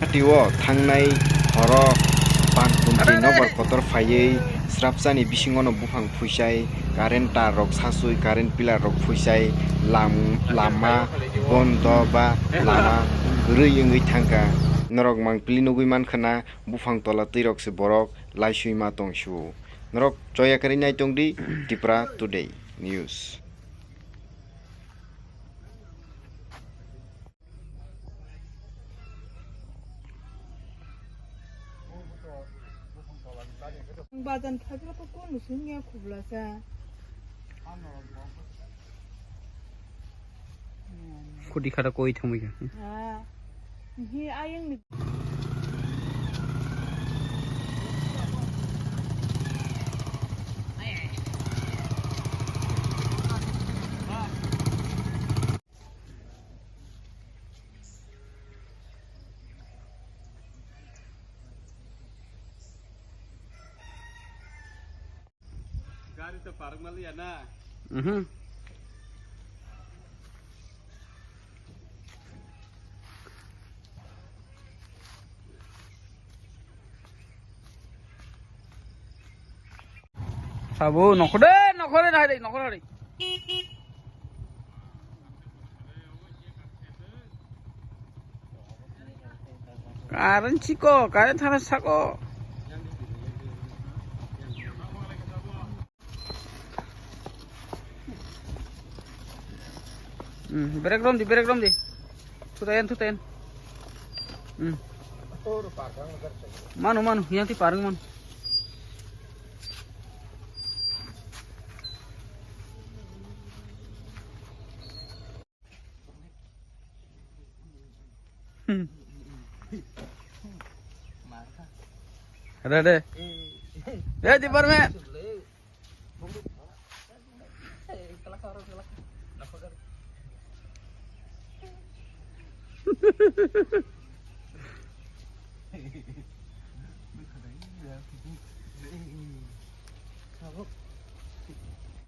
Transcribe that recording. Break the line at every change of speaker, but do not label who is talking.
Tiwo thangnai horo pantumti nobor kotor phaiye srapsani bisingono bufang phuisai current tar rok sasui current pillar rok phuisai lama bondo ba lama rui ongoi thangkha norok mangpili nugui mankhana bufang tola tui se borok laisui ma tongsu norok choya kari nai tongdi Tripura Today News.
Badan pagi apa kau nusunya kublasa.
Kudi kada koi thamui ka.
Ini ayang ni.
Gari to park mali ya na.
Sabu nokode nokode. Karen ciko, karen thana sako. Break dom di. Tuten. Manu, yang ti parang manu. Ada. Ya di par में.